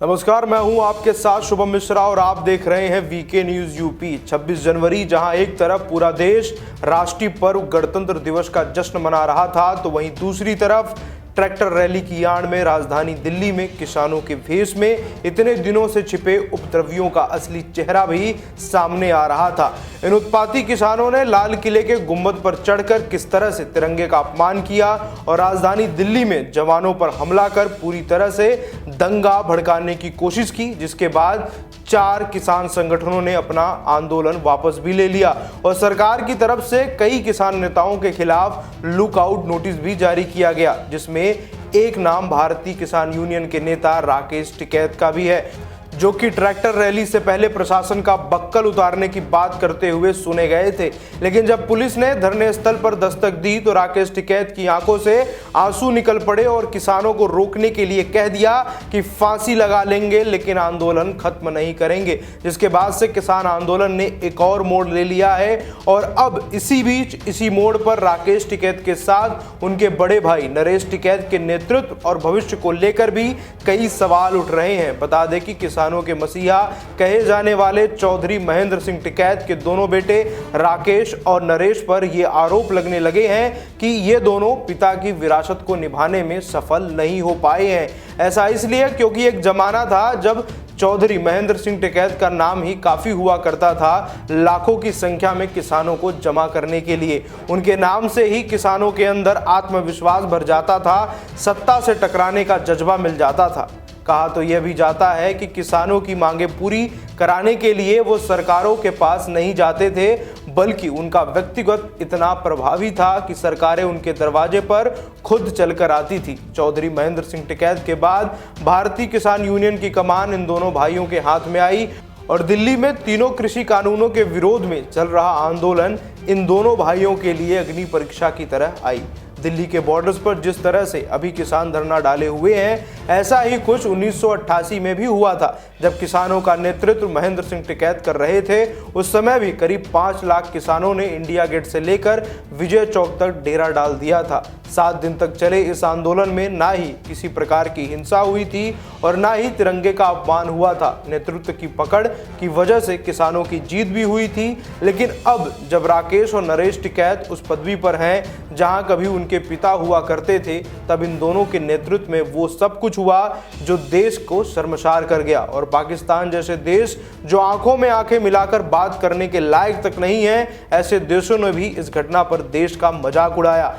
नमस्कार, मैं हूं आपके साथ शुभम मिश्रा और आप देख रहे हैं वीके न्यूज यूपी। 26 जनवरी जहां एक तरफ पूरा देश राष्ट्रीय पर्व गणतंत्र दिवस का जश्न मना रहा था, तो वहीं दूसरी तरफ ट्रैक्टर रैली की आड़ में राजधानी दिल्ली में किसानों के भेष में इतने दिनों से छिपे उपद्रवियों का असली चेहरा भी सामने आ रहा था। इन उत्पाती किसानों ने लाल किले के गुंबद पर चढ़कर किस तरह से तिरंगे का अपमान किया और राजधानी दिल्ली में जवानों पर हमला कर पूरी तरह से दंगा भड़काने की कोशिश की, जिसके बाद 4 किसान संगठनों ने अपना आंदोलन वापस भी ले लिया और सरकार की तरफ से कई किसान नेताओं के खिलाफ लुकआउट नोटिस भी जारी किया गया, जिसमें एक नाम भारतीय किसान यूनियन के नेता राकेश टिकैत का भी है, जो कि ट्रैक्टर रैली से पहले प्रशासन का बक्कल उतारने की बात करते हुए सुने गए थे। लेकिन जब पुलिस ने धरने स्थल पर दस्तक दी तो राकेश टिकैत की आंखों से आंसू निकल पड़े और किसानों को रोकने के लिए कह दिया कि फांसी लगा लेंगे लेकिन आंदोलन खत्म नहीं करेंगे। जिसके बाद से किसान आंदोलन ने एक और मोड़ ले लिया है और अब इसी बीच इसी मोड़ पर राकेश टिकैत के साथ उनके बड़े भाई नरेश टिकैत के नेतृत्व और भविष्य को लेकर भी कई सवाल उठ रहे हैं। बता दें कि किसानों के मसीहा कहे जाने वाले चौधरी महेंद्र सिंह टिकैत के दोनों बेटे राकेश और नरेश पर यह आरोप लगने लगे हैं कि ये दोनों पिता की विरासत को निभाने में सफल नहीं हो पाए हैं। ऐसा इसलिए क्योंकि एक जमाना था जब चौधरी महेंद्र सिंह टिकैत का नाम ही काफी हुआ करता था लाखों की संख्या में किसानों को जमा करने के लिए। उनके नाम से ही किसानों के अंदर आत्मविश्वास भर जाता था, सत्ता से टकराने का जज्बा मिल जाता था। कहा तो यह भी जाता है कि किसानों की मांगें पूरी कराने के लिए वो सरकारों के पास नहीं जाते थे, बल्कि उनका व्यक्तिगत इतना प्रभावी था कि सरकारें उनके दरवाजे पर खुद चलकर आती थी। चौधरी महेंद्र सिंह टिकैत के बाद भारतीय किसान यूनियन की कमान इन दोनों भाइयों के हाथ में आई और दिल्ली में तीनों कृषि कानूनों के विरोध में चल रहा आंदोलन इन दोनों भाइयों के लिए अग्नि परीक्षा की तरह आई। दिल्ली के बॉर्डर्स पर जिस तरह से अभी किसान धरना डाले हुए हैं, ऐसा ही कुछ 1988 में भी हुआ था, जब किसानों का नेतृत्व महेंद्र सिंह टिकैत कर रहे थे। उस समय भी करीब 5 लाख किसानों ने इंडिया गेट से लेकर विजय चौक तक डेरा डाल दिया था। 7 दिन तक चले इस आंदोलन में ना ही किसी प्रकार की हिंसा हुई थी और ना ही तिरंगे का अपमान हुआ था। नेतृत्व की पकड़ की वजह से किसानों की जीत भी हुई थी। लेकिन अब जब राकेश और नरेश टिकैत उस पदवी पर हैं जहां कभी उनके पिता हुआ करते थे, तब इन दोनों के नेतृत्व में वो सब कुछ हुआ जो देश को शर्मसार कर गया और पाकिस्तान जैसे देश जो आंखों में आंखें मिलाकर बात करने के लायक तक नहीं है, ऐसे देशों ने भी इस घटना पर देश का मजाक उड़ाया।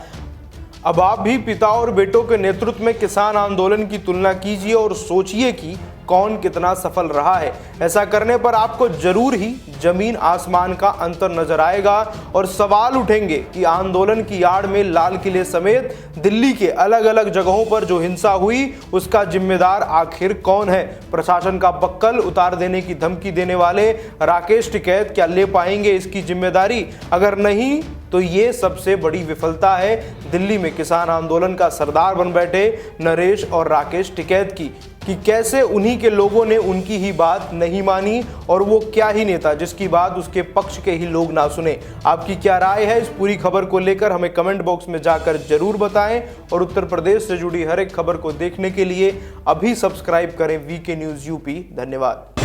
अब आप भी पिता और बेटों के नेतृत्व में किसान आंदोलन की तुलना कीजिए और सोचिए कि कौन कितना सफल रहा है। ऐसा करने पर आपको जरूर ही जमीन आसमान का अंतर नजर आएगा और सवाल उठेंगे कि आंदोलन की आड़ में लाल किले समेत दिल्ली के अलग अलग जगहों पर जो हिंसा हुई उसका जिम्मेदार आखिर कौन है। प्रशासन का बक्कल उतार देने की धमकी देने वाले राकेश टिकैत क्या ले पाएंगे इसकी जिम्मेदारी? अगर नहीं तो ये सबसे बड़ी विफलता है दिल्ली में किसान आंदोलन का सरदार बन बैठे नरेश और राकेश टिकैत की, कि कैसे उन्हीं के लोगों ने उनकी ही बात नहीं मानी और वो क्या ही नेता जिसकी बात उसके पक्ष के ही लोग ना सुने। आपकी क्या राय है इस पूरी खबर को लेकर हमें कमेंट बॉक्स में जाकर जरूर बताएं और उत्तर प्रदेश से जुड़ी हर एक खबर को देखने के लिए अभी सब्सक्राइब करें वीके न्यूज यूपी। धन्यवाद।